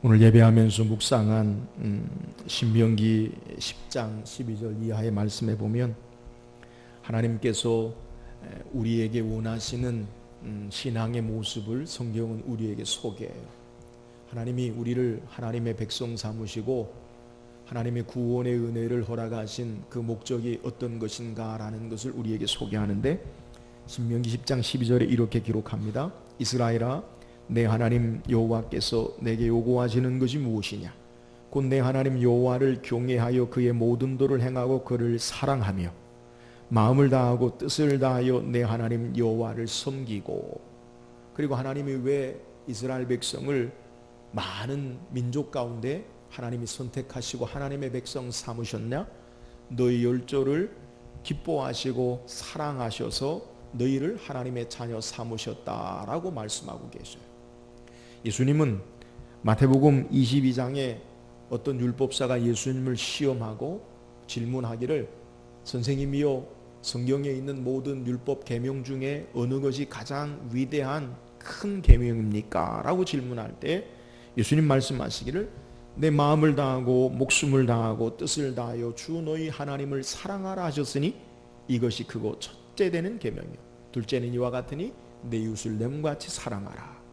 오늘 예배하면서 묵상한 신명기 10장 12절 이하의 말씀에 보면 하나님께서 우리에게 원하시는 신앙의 모습을 성경은 우리에게 소개해요. 하나님이 우리를 하나님의 백성 삼으시고 하나님의 구원의 은혜를 허락하신 그 목적이 어떤 것인가 라는 것을 우리에게 소개하는데, 신명기 10장 12절에 이렇게 기록합니다. 이스라엘아, 내 하나님 여호와께서 내게 요구하시는 것이 무엇이냐? 곧 내 하나님 여호와를 경외하여 그의 모든 도를 행하고 그를 사랑하며 마음을 다하고 뜻을 다하여 내 하나님 여호와를 섬기고. 그리고 하나님이 왜 이스라엘 백성을 많은 민족 가운데 하나님이 선택하시고 하나님의 백성 삼으셨냐? 너희 열조를 기뻐하시고 사랑하셔서 너희를 하나님의 자녀 삼으셨다라고 말씀하고 계셔요. 예수님은 마태복음 22장에 어떤 율법사가 예수님을 시험하고 질문하기를, 선생님이요, 성경에 있는 모든 율법 계명 중에 어느 것이 가장 위대한 큰 계명입니까? 라고 질문할 때 예수님 말씀하시기를, 내 마음을 다하고 목숨을 다하고 뜻을 다하여 주 너희 하나님을 사랑하라 하셨으니 이것이 크고 첫째 되는 계명이요 둘째는 이와 같으니 내 이웃을 내 몸같이 사랑하라.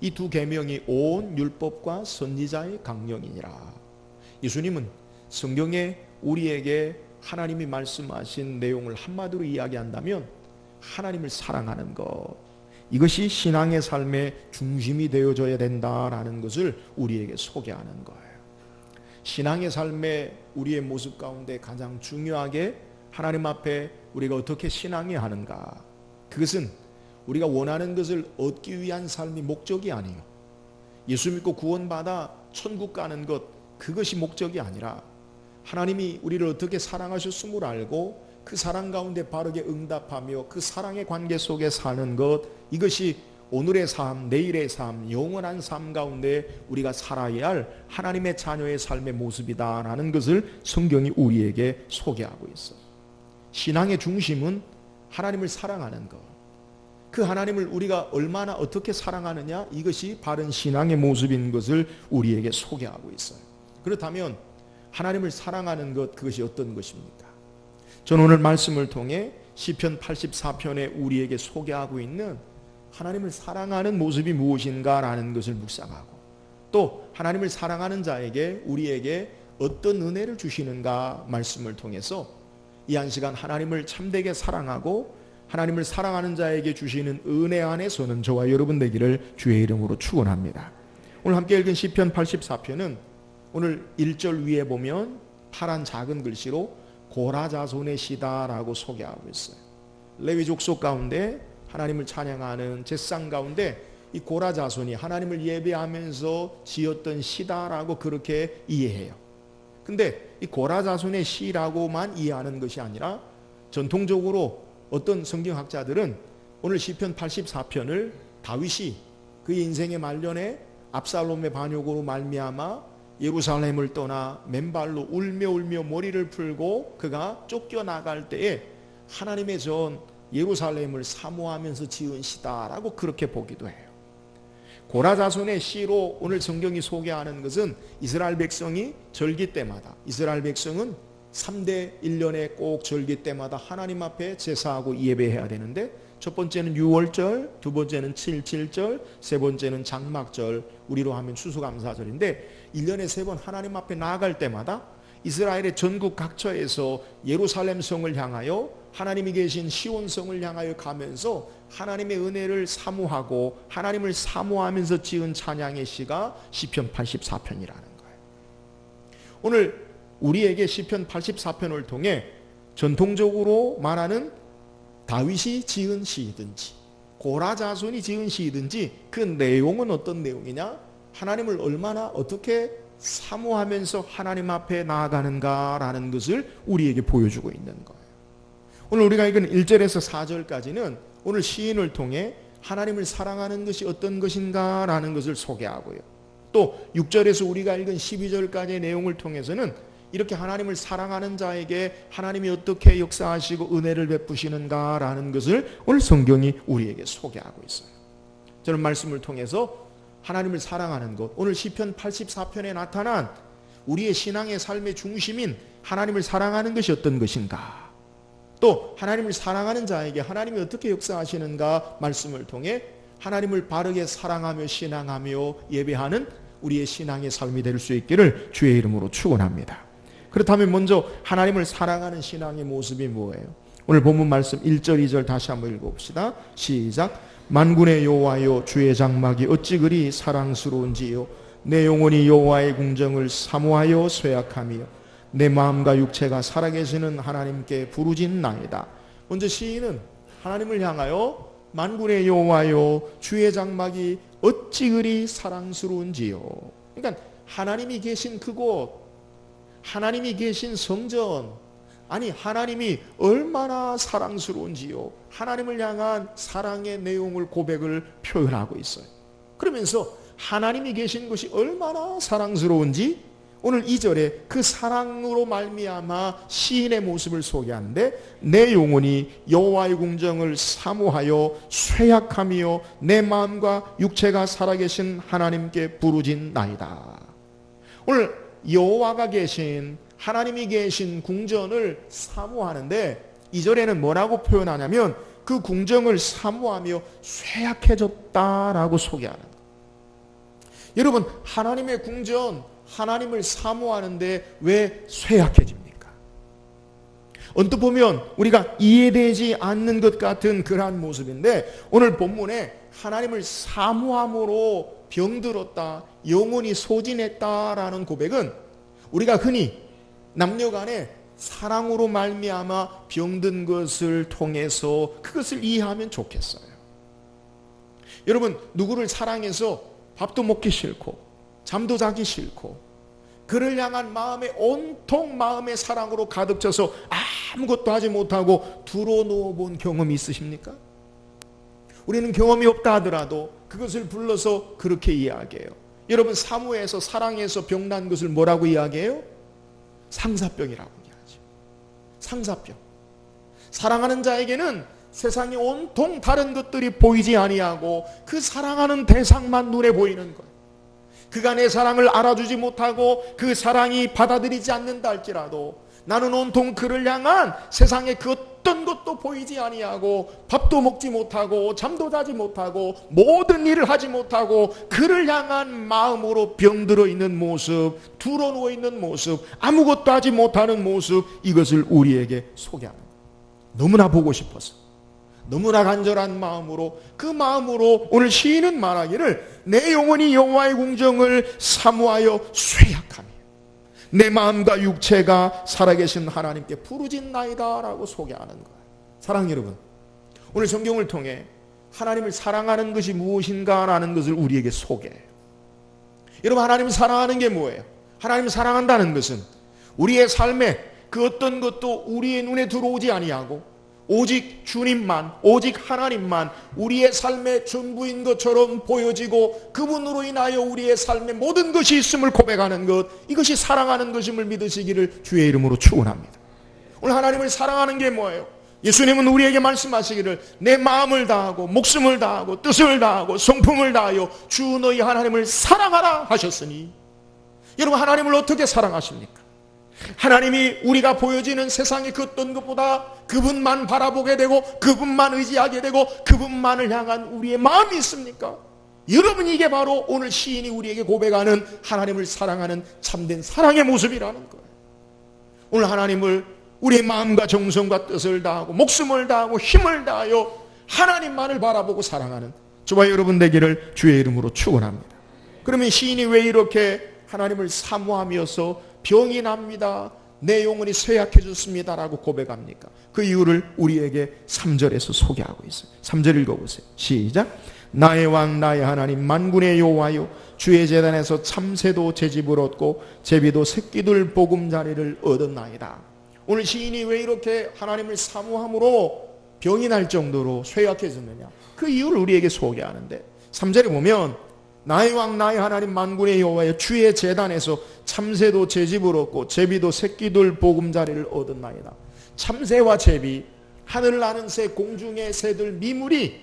이 두 계명이 온 율법과 선지자의 강령이니라. 예수님은 성경에 우리에게 하나님이 말씀하신 내용을 한마디로 이야기한다면 하나님을 사랑하는 것, 이것이 신앙의 삶의 중심이 되어져야 된다라는 것을 우리에게 소개하는 거예요. 신앙의 삶의 우리의 모습 가운데 가장 중요하게 하나님 앞에 우리가 어떻게 신앙해야 하는가, 그것은 우리가 원하는 것을 얻기 위한 삶이 목적이 아니에요. 예수 믿고 구원받아 천국 가는 것, 그것이 목적이 아니라 하나님이 우리를 어떻게 사랑하셨음을 알고 그 사랑 가운데 바르게 응답하며 그 사랑의 관계 속에 사는 것, 이것이 오늘의 삶, 내일의 삶, 영원한 삶 가운데 우리가 살아야 할 하나님의 자녀의 삶의 모습이다라는 것을 성경이 우리에게 소개하고 있어요. 신앙의 중심은 하나님을 사랑하는 것, 그 하나님을 우리가 얼마나 어떻게 사랑하느냐, 이것이 바른 신앙의 모습인 것을 우리에게 소개하고 있어요. 그렇다면 하나님을 사랑하는 것, 그것이 어떤 것입니까? 저는 오늘 말씀을 통해 시편 84편에 우리에게 소개하고 있는 하나님을 사랑하는 모습이 무엇인가라는 것을 묵상하고, 또 하나님을 사랑하는 자에게 우리에게 어떤 은혜를 주시는가 말씀을 통해서 이 한 시간 하나님을 참되게 사랑하고 하나님을 사랑하는 자에게 주시는 은혜 안에서는 저와 여러분 되기를 주의 이름으로 축원합니다. 오늘 함께 읽은 시편 84편은 오늘 1절 위에 보면 파란 작은 글씨로 고라 자손의 시다라고 소개하고 있어요. 레위 족속 가운데 하나님을 찬양하는 제상 가운데 이 고라 자손이 하나님을 예배하면서 지었던 시다라고 그렇게 이해해요. 근데 이 고라 자손의 시라고만 이해하는 것이 아니라 전통적으로 어떤 성경학자들은 오늘 시편 84편을 다윗이 그의 인생의 말년에 압살롬의 반역으로 말미암아 예루살렘을 떠나 맨발로 울며 머리를 풀고 그가 쫓겨나갈 때에 하나님의 전 예루살렘을 사모하면서 지은 시다라고 그렇게 보기도 해요. 고라 자손의 시로 오늘 성경이 소개하는 것은 이스라엘 백성이 절기 때마다, 이스라엘 백성은 3대 1년에 꼭 절기 때마다 하나님 앞에 제사하고 예배해야 되는데, 첫 번째는 유월절, 두 번째는 7.7절, 세 번째는 장막절, 우리로 하면 추수감사절인데 1년에 3번 하나님 앞에 나아갈 때마다 이스라엘의 전국 각처에서 예루살렘 성을 향하여 하나님이 계신 시온성을 향하여 가면서 하나님의 은혜를 사모하고 하나님을 사모하면서 지은 찬양의 시가 시편 84편이라는 거예요. 오늘 우리에게 시편 84편을 통해 전통적으로 말하는 다윗이 지은 시이든지 고라 자손이 지은 시이든지 그 내용은 어떤 내용이냐, 하나님을 얼마나 어떻게 사모하면서 하나님 앞에 나아가는가라는 것을 우리에게 보여주고 있는 거예요. 오늘 우리가 읽은 1절에서 4절까지는 오늘 시인을 통해 하나님을 사랑하는 것이 어떤 것인가라는 것을 소개하고요, 또 6절에서 우리가 읽은 12절까지의 내용을 통해서는 이렇게 하나님을 사랑하는 자에게 하나님이 어떻게 역사하시고 은혜를 베푸시는가라는 것을 오늘 성경이 우리에게 소개하고 있어요. 저는 말씀을 통해서 하나님을 사랑하는 것, 오늘 시편 84편에 나타난 우리의 신앙의 삶의 중심인 하나님을 사랑하는 것이 어떤 것인가, 또 하나님을 사랑하는 자에게 하나님이 어떻게 역사하시는가 말씀을 통해 하나님을 바르게 사랑하며 신앙하며 예배하는 우리의 신앙의 삶이 될 수 있기를 주의 이름으로 축원합니다. 그렇다면 먼저 하나님을 사랑하는 신앙의 모습이 뭐예요? 오늘 본문 말씀 1절 2절 다시 한번 읽어봅시다. 시작. 만군의 여호와여, 주의 장막이 어찌 그리 사랑스러운지요. 내 영혼이 여호와의 궁정을 사모하여 쇠약하며 내 마음과 육체가 살아계시는 하나님께 부르짖나이다. 먼저 시인은 하나님을 향하여 만군의 여호와여, 주의 장막이 어찌 그리 사랑스러운지요. 그러니까 하나님이 계신 그곳, 하나님이 계신 성전, 아니 하나님이 얼마나 사랑스러운지요. 하나님을 향한 사랑의 내용을, 고백을 표현하고 있어요. 그러면서 하나님이 계신 것이 얼마나 사랑스러운지 오늘 2절에 그 사랑으로 말미암아 시인의 모습을 소개하는데, 내 영혼이 여호와의 궁정을 사모하여 쇠약하며 내 마음과 육체가 살아계신 하나님께 부르짖나이다. 오늘 여호와가 계신, 하나님이 계신 궁전을 사모하는데 2절에는 뭐라고 표현하냐면 그 궁정을 사모하며 쇠약해졌다라고 소개하는 거예요. 여러분, 하나님의 궁전, 하나님을 사모하는데 왜 쇠약해집니까? 언뜻 보면 우리가 이해되지 않는 것 같은 그러한 모습인데, 오늘 본문에 하나님을 사모함으로 병들었다, 영혼이 소진했다라는 고백은 우리가 흔히 남녀간에 사랑으로 말미암아 병든 것을 통해서 그것을 이해하면 좋겠어요. 여러분, 누구를 사랑해서 밥도 먹기 싫고 잠도 자기 싫고 그를 향한 마음에 온통 마음의 사랑으로 가득 차서 아무것도 하지 못하고 드러누워 본 경험이 있으십니까? 우리는 경험이 없다 하더라도 그것을 불러서 그렇게 이야기해요. 여러분, 사모해서 사랑해서 병난 것을 뭐라고 이야기해요? 상사병이라고 이야기하죠. 상사병. 사랑하는 자에게는 세상에 온통 다른 것들이 보이지 아니하고 그 사랑하는 대상만 눈에 보이는 거예요. 그가 내 사랑을 알아주지 못하고 그 사랑이 받아들이지 않는다 할지라도 나는 온통 그를 향한 세상의 그 어떤 것도 보이지 아니하고 밥도 먹지 못하고 잠도 자지 못하고 모든 일을 하지 못하고 그를 향한 마음으로 병들어 있는 모습, 두려워 있는 모습, 아무것도 하지 못하는 모습, 이것을 우리에게 소개합니다. 너무나 보고 싶어서, 너무나 간절한 마음으로, 그 마음으로 오늘 시인은 말하기를 내 영혼이 여호와의 궁정을 사모하여 쇠약하며 내 마음과 육체가 살아계신 하나님께 부르짖나이다 라고 소개하는 거예요. 사랑 여러분, 오늘 성경을 통해 하나님을 사랑하는 것이 무엇인가라는 것을 우리에게 소개해요. 여러분, 하나님을 사랑하는 게 뭐예요? 하나님을 사랑한다는 것은 우리의 삶에 그 어떤 것도 우리의 눈에 들어오지 아니하고 오직 주님만, 오직 하나님만 우리의 삶의 전부인 것처럼 보여지고 그분으로 인하여 우리의 삶에 모든 것이 있음을 고백하는 것, 이것이 사랑하는 것임을 믿으시기를 주의 이름으로 축원합니다. 오늘 하나님을 사랑하는 게 뭐예요? 예수님은 우리에게 말씀하시기를 내 마음을 다하고 목숨을 다하고 뜻을 다하고 성품을 다하여 주 너희 하나님을 사랑하라 하셨으니, 여러분, 하나님을 어떻게 사랑하십니까? 하나님이 우리가 보여지는 세상의 그 어떤 것보다 그분만 바라보게 되고 그분만 의지하게 되고 그분만을 향한 우리의 마음이 있습니까? 여러분, 이게 바로 오늘 시인이 우리에게 고백하는 하나님을 사랑하는 참된 사랑의 모습이라는 거예요. 오늘 하나님을 우리의 마음과 정성과 뜻을 다하고 목숨을 다하고 힘을 다하여 하나님만을 바라보고 사랑하는 저와 여러분 되기를 주의 이름으로 축원합니다. 그러면 시인이 왜 이렇게 하나님을 사모하면서 병이 납니다, 내 영혼이 쇠약해졌습니다 라고 고백합니까? 그 이유를 우리에게 3절에서 소개하고 있어요. 3절 읽어보세요. 시작. 나의 왕 나의 하나님 만군의 여호와여, 주의 제단에서 참새도 제 집을 얻고 제비도 새끼들 보금자리를 얻었나이다. 오늘 시인이 왜 이렇게 하나님을 사모함으로 병이 날 정도로 쇠약해졌느냐, 그 이유를 우리에게 소개하는데 3절에 보면 나의 왕 나의 하나님 만군의 여호와여, 주의 제단에서 참새도 제 집을 얻고 제비도 새끼들 보금자리를 얻었나이다. 참새와 제비, 하늘을 나는 새, 공중의 새들, 미물이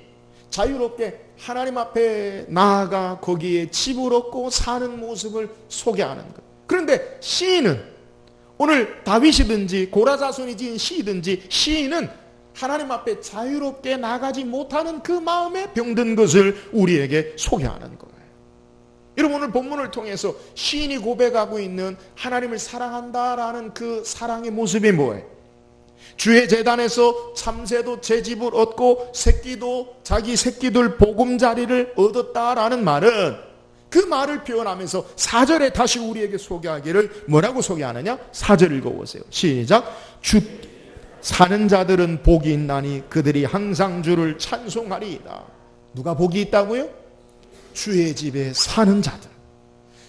자유롭게 하나님 앞에 나아가 거기에 집을 얻고 사는 모습을 소개하는 것. 그런데 시인은, 오늘 다윗이든지 고라 자손이 지은 시이든지 시인은 하나님 앞에 자유롭게 나가지 못하는 그 마음에 병든 것을 우리에게 소개하는 거예요. 여러분, 오늘 본문을 통해서 시인이 고백하고 있는 하나님을 사랑한다라는 그 사랑의 모습이 뭐예요? 주의 제단에서 참새도 제 집을 얻고 새끼도 자기 새끼들 보금자리를 얻었다라는 말은, 그 말을 표현하면서 4절에 다시 우리에게 소개하기를 뭐라고 소개하느냐? 4절 읽어보세요. 시작. 주 사는 자들은 복이 있나니 그들이 항상 주를 찬송하리이다. 누가 복이 있다고요? 주의 집에 사는 자들.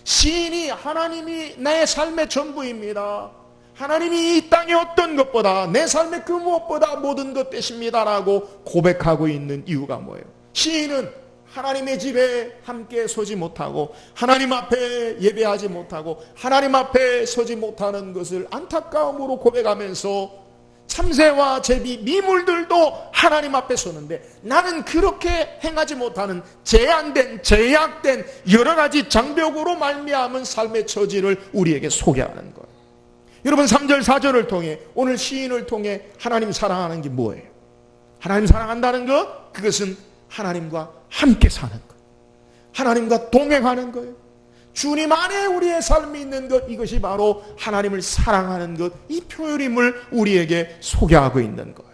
시인이 하나님이 내 삶의 전부입니다, 하나님이 이 땅의 어떤 것보다, 내 삶의 그 무엇보다 모든 것 되십니다라고 고백하고 있는 이유가 뭐예요? 시인은 하나님의 집에 함께 서지 못하고 하나님 앞에 예배하지 못하고 하나님 앞에 서지 못하는 것을 안타까움으로 고백하면서 참새와 제비, 미물들도 하나님 앞에 서는데 나는 그렇게 행하지 못하는 제한된, 제약된 여러 가지 장벽으로 말미암은 삶의 처지를 우리에게 소개하는 거예요. 여러분, 3절 4절을 통해, 오늘 시인을 통해 하나님 사랑하는 게 뭐예요? 하나님 사랑한다는 것, 그것은 하나님과 함께 사는 것, 하나님과 동행하는 거예요. 주님 안에 우리의 삶이 있는 것, 이것이 바로 하나님을 사랑하는 것, 이 표현임을 우리에게 소개하고 있는 거예요.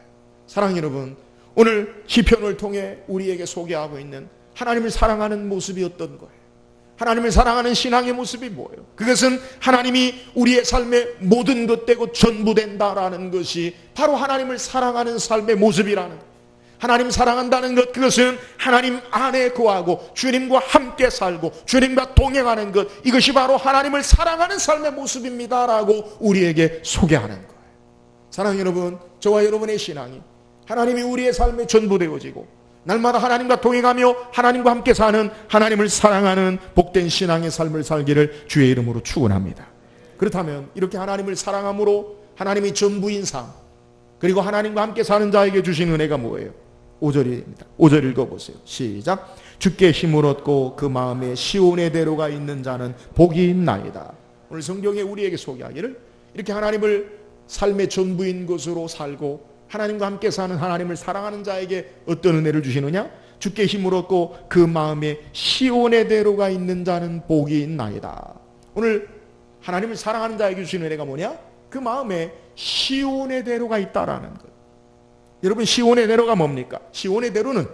사랑 여러분, 오늘 시편을 통해 우리에게 소개하고 있는 하나님을 사랑하는 모습이 어떤 거예요? 하나님을 사랑하는 신앙의 모습이 뭐예요? 그것은 하나님이 우리의 삶의 모든 것 되고 전부 된다라는 것이 바로 하나님을 사랑하는 삶의 모습이라는 거예요. 하나님 사랑한다는 것, 그것은 하나님 안에 거하고 주님과 함께 살고 주님과 동행하는 것, 이것이 바로 하나님을 사랑하는 삶의 모습입니다라고 우리에게 소개하는 거예요. 사랑하는 여러분, 저와 여러분의 신앙이 하나님이 우리의 삶의 전부 되어지고 날마다 하나님과 동행하며 하나님과 함께 사는, 하나님을 사랑하는 복된 신앙의 삶을 살기를 주의 이름으로 축원합니다. 그렇다면 이렇게 하나님을 사랑함으로 하나님이 전부인 삶, 그리고 하나님과 함께 사는 자에게 주신 은혜가 뭐예요? 5절입니다. 5절 읽어보세요. 시작. 주께 힘을 얻고 그 마음에 시온의 대로가 있는 자는 복이 있나이다. 오늘 성경에 우리에게 소개하기를, 이렇게 하나님을 삶의 전부인 것으로 살고 하나님과 함께 사는, 하나님을 사랑하는 자에게 어떤 은혜를 주시느냐? 주께 힘을 얻고 그 마음에 시온의 대로가 있는 자는 복이 있나이다. 오늘 하나님을 사랑하는 자에게 주신 은혜가 뭐냐? 그 마음에 시온의 대로가 있다라는 것. 여러분, 시온의 대로가 뭡니까? 시온의 대로는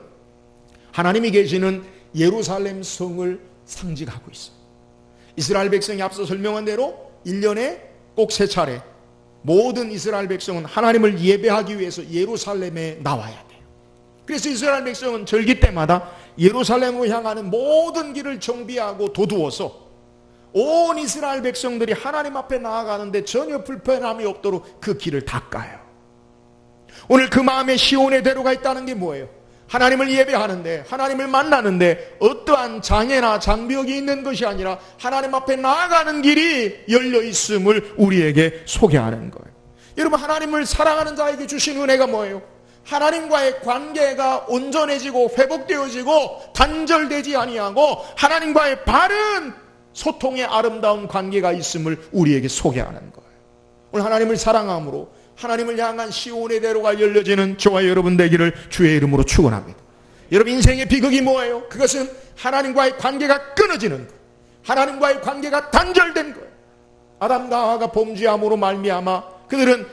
하나님이 계시는 예루살렘 성을 상징하고 있어요. 이스라엘 백성이 앞서 설명한 대로 1년에 꼭 3차례 모든 이스라엘 백성은 하나님을 예배하기 위해서 예루살렘에 나와야 돼요. 그래서 이스라엘 백성은 절기 때마다 예루살렘으로 향하는 모든 길을 정비하고 도두어서 온 이스라엘 백성들이 하나님 앞에 나아가는데 전혀 불편함이 없도록 그 길을 닦아요. 오늘 그 마음에 시온의 대로가 있다는 게 뭐예요? 하나님을 예배하는데, 하나님을 만나는데 어떠한 장애나 장벽이 있는 것이 아니라 하나님 앞에 나아가는 길이 열려 있음을 우리에게 소개하는 거예요. 여러분, 하나님을 사랑하는 자에게 주신 은혜가 뭐예요? 하나님과의 관계가 온전해지고 회복되어지고 단절되지 아니하고 하나님과의 바른 소통의 아름다운 관계가 있음을 우리에게 소개하는 거예요. 오늘 하나님을 사랑함으로 하나님을 향한 시온의 대로가 열려지는 저와 여러분 되기를 주의 이름으로 축원합니다. 여러분, 인생의 비극이 뭐예요? 그것은 하나님과의 관계가 끊어지는 것, 하나님과의 관계가 단절된 거예요. 아담과 하와가 범죄함으로 말미암아 그들은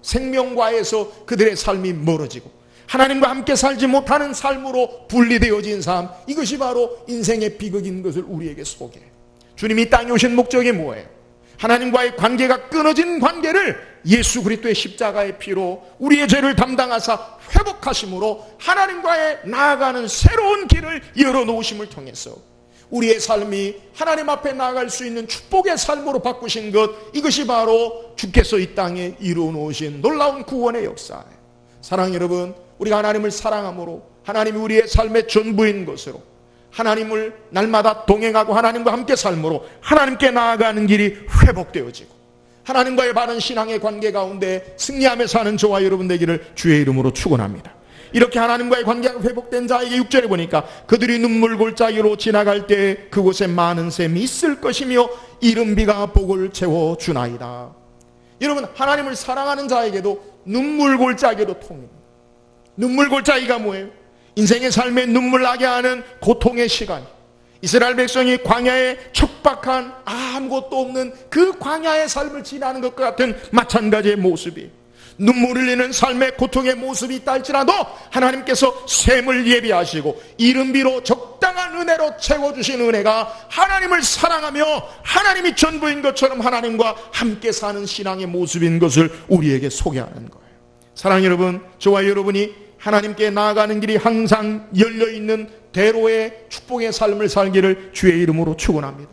생명과에서 그들의 삶이 멀어지고 하나님과 함께 살지 못하는 삶으로 분리되어진 삶, 이것이 바로 인생의 비극인 것을 우리에게 소개해요. 주님이 이 땅에 오신 목적이 뭐예요? 하나님과의 관계가 끊어진 관계를 예수 그리스도의 십자가의 피로 우리의 죄를 담당하사 회복하심으로 하나님과의 나아가는 새로운 길을 열어놓으심을 통해서 우리의 삶이 하나님 앞에 나아갈 수 있는 축복의 삶으로 바꾸신 것, 이것이 바로 주께서 이 땅에 이루어 놓으신 놀라운 구원의 역사예요. 사랑 여러분, 우리가 하나님을 사랑함으로 하나님이 우리의 삶의 전부인 것으로 하나님을 날마다 동행하고 하나님과 함께 삶으로 하나님께 나아가는 길이 회복되어지고 하나님과의 바른 신앙의 관계 가운데 승리하며 사는 저와 여러분 되기를 주의 이름으로 축원합니다. 이렇게 하나님과의 관계가 회복된 자에게 6절에 보니까 그들이 눈물 골짜기로 지나갈 때 그곳에 많은 샘이 있을 것이며 이른 비가 복을 채워주나이다. 여러분, 하나님을 사랑하는 자에게도 눈물 골짜기로 통입니다. 눈물 골짜기가 뭐예요? 인생의 삶에 눈물 나게 하는 고통의 시간. 이스라엘 백성이 광야에 척박한 아무것도 없는 그 광야의 삶을 지나는 것과 같은 마찬가지의 모습이, 눈물 흘리는 삶의 고통의 모습이 있다 할지라도 하나님께서 샘을 예비하시고 이른 비로 적당한 은혜로 채워주신 은혜가 하나님을 사랑하며 하나님이 전부인 것처럼 하나님과 함께 사는 신앙의 모습인 것을 우리에게 소개하는 거예요. 사랑하는 여러분, 저와 여러분이 하나님께 나아가는 길이 항상 열려있는 대로의 축복의 삶을 살기를 주의 이름으로 축원합니다.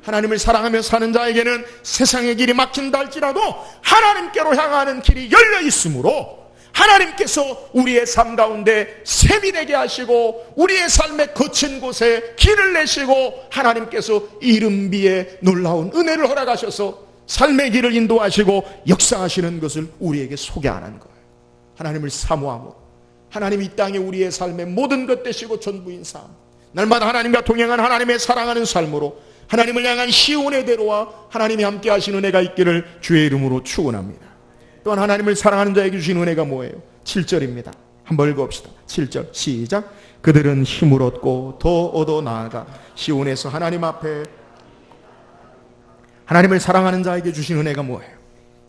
하나님을 사랑하며 사는 자에게는 세상의 길이 막힌다 할지라도 하나님께로 향하는 길이 열려 있으므로 하나님께서 우리의 삶 가운데 샘이 되게 하시고 우리의 삶의 거친 곳에 길을 내시고 하나님께서 이른 비에 놀라운 은혜를 허락하셔서 삶의 길을 인도하시고 역사하시는 것을 우리에게 소개하는 거예요. 하나님을 사모함으로 하나님 이 땅에 우리의 삶의 모든 것 되시고 전부인 삶, 날마다 하나님과 동행한 하나님의 사랑하는 삶으로 하나님을 향한 시온의 대로와 하나님이 함께 하시는 은혜가 있기를 주의 이름으로 축원합니다. 또한 하나님을 사랑하는 자에게 주신 은혜가 뭐예요? 7절입니다. 한번 읽어봅시다. 7절 시작. 그들은 힘을 얻고 더 얻어 나아가 시온에서 하나님 앞에. 하나님을 사랑하는 자에게 주신 은혜가 뭐예요?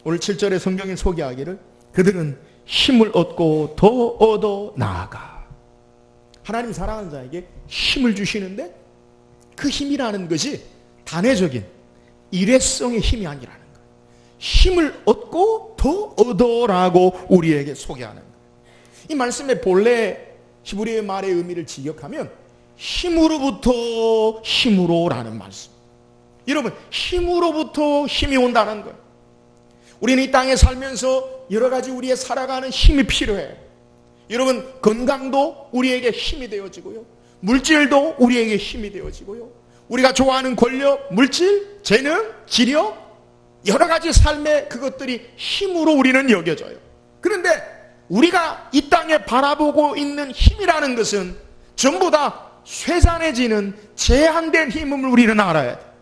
오늘 7절의 성경이 소개하기를 그들은 힘을 얻고 더 얻어 나아가. 하나님 사랑하는 자에게 힘을 주시는데 그 힘이라는 것이 단회적인 일회성의 힘이 아니라는 거예요. 힘을 얻고 더 얻어라고 우리에게 소개하는 거예요. 이 말씀의 본래 히브리어 말의 의미를 직역하면 힘으로부터 힘으로라는 말씀. 여러분, 힘으로부터 힘이 온다는 거예요. 우리는 이 땅에 살면서 여러 가지 우리의 살아가는 힘이 필요해요. 여러분, 건강도 우리에게 힘이 되어지고요, 물질도 우리에게 힘이 되어지고요, 우리가 좋아하는 권력, 물질, 재능, 지력, 여러 가지 삶의 그것들이 힘으로 우리는 여겨져요. 그런데 우리가 이 땅에 바라보고 있는 힘이라는 것은 전부 다 쇠잔해지는 제한된 힘임을 우리는 알아야 돼요.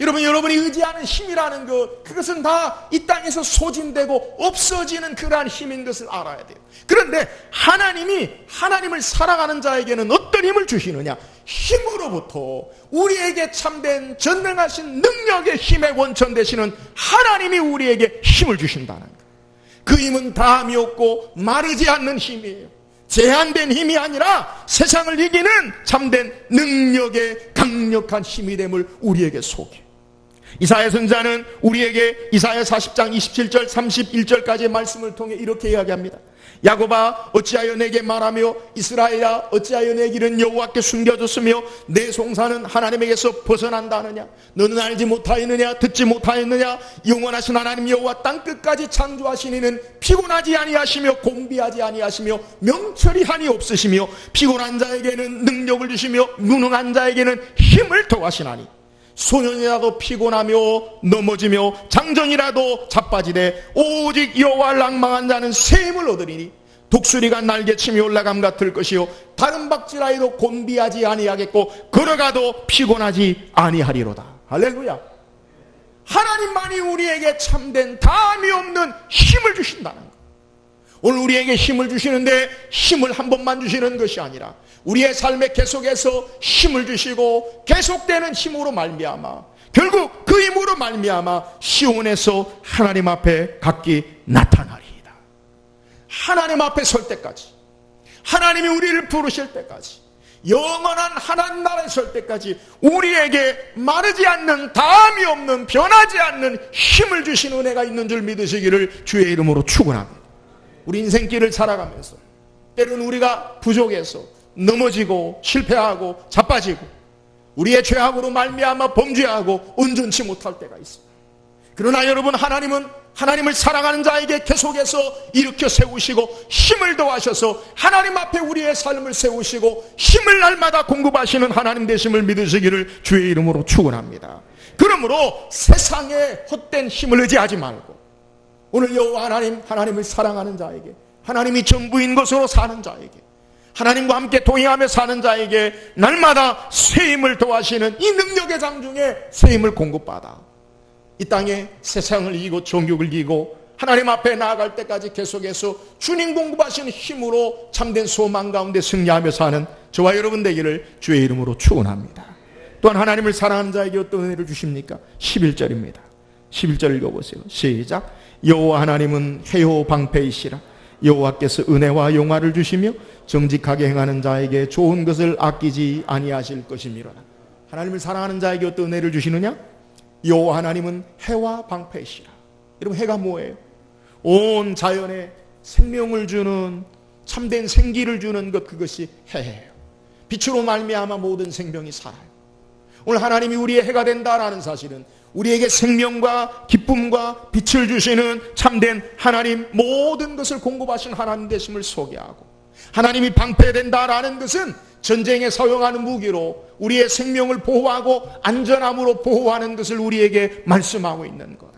여러분이 의지하는 힘이라는 것, 그것은 다 이 땅에서 소진되고 없어지는 그러한 힘인 것을 알아야 돼요. 그런데 하나님을 사랑하는 자에게는 어떤 힘을 주시느냐? 힘으로부터 우리에게 참된 전능하신 능력의 힘의 원천 되시는 하나님이 우리에게 힘을 주신다는 거예요. 그 힘은 다함이 없고 마르지 않는 힘이에요. 제한된 힘이 아니라 세상을 이기는 참된 능력의 강력한 힘이 됨을 우리에게 소개해요. 이사야 선지자는 우리에게 이사야 40장 27절 31절까지의 말씀을 통해 이렇게 이야기합니다. 야곱아 어찌하여 내게 말하며 이스라엘아 어찌하여 내 길은 여호와께 숨겨졌으며 내 송사는 하나님에게서 벗어난다느냐? 너는 알지 못하였느냐? 듣지 못하였느냐? 영원하신 하나님 여호와 땅끝까지 창조하신 이는 피곤하지 아니하시며 곤비하지 아니하시며 명철이 한이 없으시며 피곤한 자에게는 능력을 주시며 무능한 자에게는 힘을 더하시나니 소년이라도 피곤하며 넘어지며 장전이라도 자빠지되 오직 여호와를 앙망한 자는 새 힘을 얻으리니 독수리가 날개치며 올라감 같을 것이요 다른 박지라에도 곤비하지 아니하겠고 걸어가도 피곤하지 아니하리로다. 할렐루야. 하나님만이 우리에게 참된 다함이 없는 힘을 주신다는 거예요. 오늘 우리에게 힘을 주시는데 힘을 한 번만 주시는 것이 아니라 우리의 삶에 계속해서 힘을 주시고 계속되는 힘으로 말미암아 결국 그 힘으로 말미암아 시온에서 하나님 앞에 각기 나타나리이다. 하나님 앞에 설 때까지, 하나님이 우리를 부르실 때까지, 영원한 하나님 나라에 설 때까지 우리에게 마르지 않는 다함이 없는 변하지 않는 힘을 주신 은혜가 있는 줄 믿으시기를 주의 이름으로 축원합니다. 우리 인생길을 살아가면서 때로는 우리가 부족해서 넘어지고 실패하고 자빠지고 우리의 죄악으로 말미암아 범죄하고 온전치 못할 때가 있습니다. 그러나 여러분, 하나님을 사랑하는 자에게 계속해서 일으켜 세우시고 힘을 더하셔서 하나님 앞에 우리의 삶을 세우시고 힘을 날마다 공급하시는 하나님 되심을 믿으시기를 주의 이름으로 축원합니다. 그러므로 세상에 헛된 힘을 의지하지 말고 오늘 여호와 하나님을 사랑하는 자에게 하나님이 전부인 것으로 사는 자에게, 하나님과 함께 동행하며 사는 자에게 날마다 새 힘을 더하시는 이 능력의 장중에 새 힘을 공급받아 이 땅에 세상을 이기고 종교를 이기고 하나님 앞에 나아갈 때까지 계속해서 주님 공급하시는 힘으로 참된 소망 가운데 승리하며 사는 저와 여러분 되기를 주의 이름으로 축원합니다. 또한 하나님을 사랑하는 자에게 어떤 은혜를 주십니까? 11절입니다. 11절 읽어보세요. 시작. 여호와 하나님은 해요 방패이시라. 여호와께서 은혜와 용화를 주시며 정직하게 행하는 자에게 좋은 것을 아끼지 아니하실 것이미로라. 하나님을 사랑하는 자에게 어떤 은혜를 주시느냐? 여호와 하나님은 해와 방패이시라. 여러분, 해가 뭐예요? 온 자연에 생명을 주는, 참된 생기를 주는 것, 그것이 해예요. 빛으로 말미암아 모든 생명이 살아요. 오늘 하나님이 우리의 해가 된다라는 사실은 우리에게 생명과 기쁨과 빛을 주시는 참된 하나님, 모든 것을 공급하신 하나님 되심을 소개하고, 하나님이 방패된다라는 것은 전쟁에 사용하는 무기로 우리의 생명을 보호하고 안전함으로 보호하는 것을 우리에게 말씀하고 있는 거예요.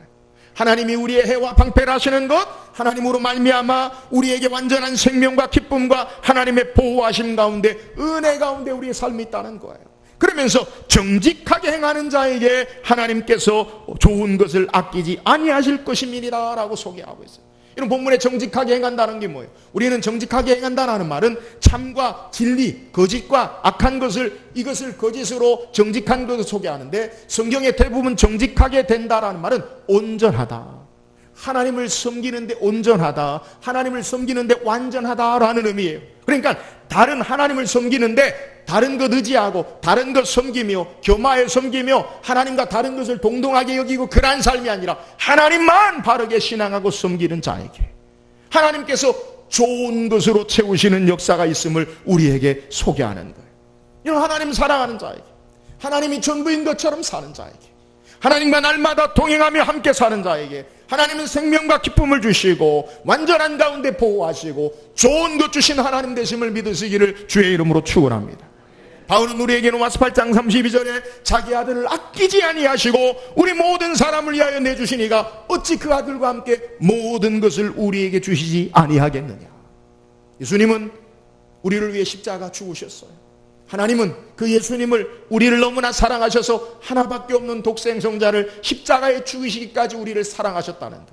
하나님이 우리의 해와 방패를 하시는 것, 하나님으로 말미암아 우리에게 완전한 생명과 기쁨과 하나님의 보호하심 가운데, 은혜 가운데 우리의 삶이 있다는 거예요. 그러면서 정직하게 행하는 자에게 하나님께서 좋은 것을 아끼지 아니하실 것임이니라 라고 소개하고 있어요. 이런 본문에 정직하게 행한다는 게 뭐예요? 우리는 정직하게 행한다는 말은 참과 진리, 거짓과 악한 것을, 이것을 거짓으로 정직한 것을 소개하는데, 성경의 대부분 정직하게 된다라는 말은 온전하다, 하나님을 섬기는데 온전하다, 하나님을 섬기는데 완전하다라는 의미예요. 그러니까 다른 하나님을 섬기는데 다른 것 의지하고 다른 것 섬기며 겸하여 섬기며 하나님과 다른 것을 동등하게 여기고 그러한 삶이 아니라 하나님만 바르게 신앙하고 섬기는 자에게 하나님께서 좋은 것으로 채우시는 역사가 있음을 우리에게 소개하는 거예요. 이런 하나님 사랑하는 자에게, 하나님이 전부인 것처럼 사는 자에게, 하나님과 날마다 동행하며 함께 사는 자에게 하나님은 생명과 기쁨을 주시고 완전한 가운데 보호하시고 좋은 것 주신 하나님 되심을 믿으시기를 주의 이름으로 축원합니다. 바울은 우리에게 로마서 8장 32절에 자기 아들을 아끼지 아니하시고 우리 모든 사람을 위하여 내주시니가 어찌 그 아들과 함께 모든 것을 우리에게 주시지 아니하겠느냐. 예수님은 우리를 위해 십자가 죽으셨어요. 하나님은 그 예수님을, 우리를 너무나 사랑하셔서 하나밖에 없는 독생성자를 십자가에 죽이시기까지 우리를 사랑하셨다는 것,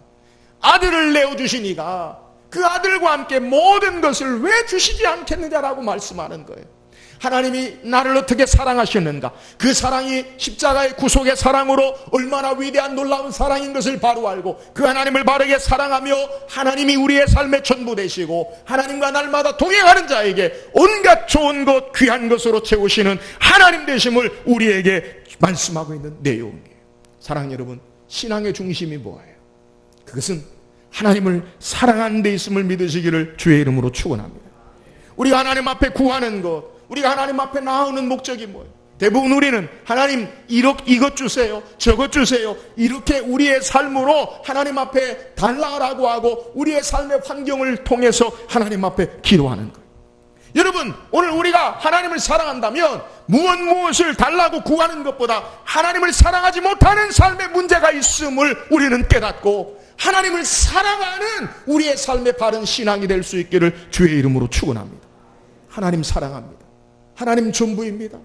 아들을 내어주시니가 그 아들과 함께 모든 것을 왜 주시지 않겠느냐라고 말씀하는 거예요. 하나님이 나를 어떻게 사랑하셨는가, 그 사랑이 십자가의 구속의 사랑으로 얼마나 위대한 놀라운 사랑인 것을 바로 알고 그 하나님을 바르게 사랑하며 하나님이 우리의 삶의 전부 되시고 하나님과 날마다 동행하는 자에게 온갖 좋은 것, 귀한 것으로 채우시는 하나님 되심을 우리에게 말씀하고 있는 내용이에요. 사랑하는 여러분, 신앙의 중심이 뭐예요? 그것은 하나님을 사랑하는 데 있음을 믿으시기를 주의 이름으로 축원합니다. 우리가 하나님 앞에 구하는 것, 우리가 하나님 앞에 나오는 목적이 뭐예요? 대부분 우리는 하나님 이것 주세요, 저것 주세요, 이렇게 우리의 삶으로 하나님 앞에 달라라고 하고 우리의 삶의 환경을 통해서 하나님 앞에 기도하는 거예요. 여러분, 오늘 우리가 하나님을 사랑한다면 무엇을 달라고 구하는 것보다 하나님을 사랑하지 못하는 삶의 문제가 있음을 우리는 깨닫고 하나님을 사랑하는 우리의 삶의 바른 신앙이 될 수 있기를 주의 이름으로 축원합니다. 하나님 사랑합니다. 하나님 전부입니다.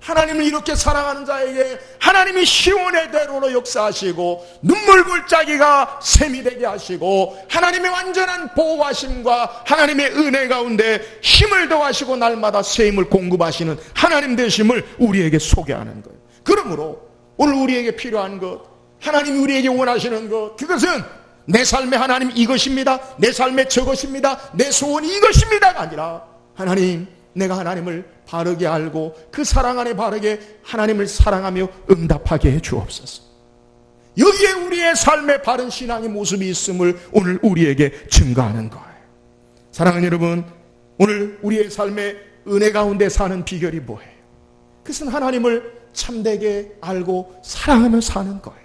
하나님을 이렇게 사랑하는 자에게 하나님이 시온의 대로로 역사하시고 눈물 골짜기가 샘이 되게 하시고 하나님의 완전한 보호하심과 하나님의 은혜 가운데 힘을 더하시고 날마다 새 힘을 공급하시는 하나님 되심을 우리에게 소개하는 거예요. 그러므로 오늘 우리에게 필요한 것, 하나님이 우리에게 원하시는 것, 그것은 내 삶의 하나님 이것입니다, 내 삶의 저것입니다, 내 소원이 이것입니다가 아니라 하나님, 내가 하나님을 바르게 알고 그 사랑 안에 바르게 하나님을 사랑하며 응답하게 해 주옵소서. 여기에 우리의 삶의 바른 신앙의 모습이 있음을 오늘 우리에게 증거하는 거예요. 사랑하는 여러분, 오늘 우리의 삶의 은혜 가운데 사는 비결이 뭐예요? 그것은 하나님을 참되게 알고 사랑하며 사는 거예요.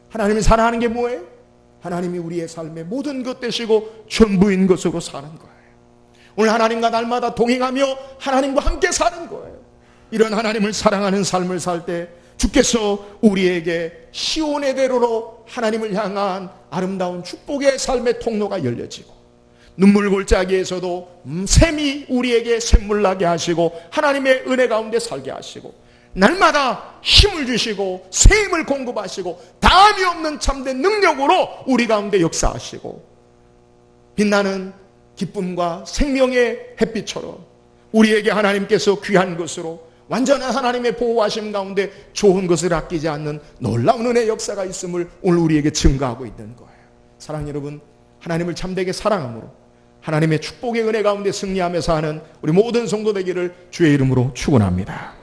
하나님을 사랑하는 게 뭐예요? 하나님이 우리의 삶의 모든 것 되시고 전부인 것으로 사는 거예요. 오늘 하나님과 날마다 동행하며 하나님과 함께 사는 거예요. 이런 하나님을 사랑하는 삶을 살 때 주께서 우리에게 시온의 대로로 하나님을 향한 아름다운 축복의 삶의 통로가 열려지고 눈물 골짜기에서도 샘이 우리에게 샘물나게 하시고 하나님의 은혜 가운데 살게 하시고 날마다 힘을 주시고 새 힘을 공급하시고 다함이 없는 참된 능력으로 우리 가운데 역사하시고 빛나는 기쁨과 생명의 햇빛처럼 우리에게 하나님께서 귀한 것으로 완전한 하나님의 보호하심 가운데 좋은 것을 아끼지 않는 놀라운 은혜의 역사가 있음을 오늘 우리에게 증거하고 있는 거예요. 사랑하는 여러분, 하나님을 참되게 사랑함으로 하나님의 축복의 은혜 가운데 승리하며 사는 우리 모든 성도 되기를 주의 이름으로 축원합니다.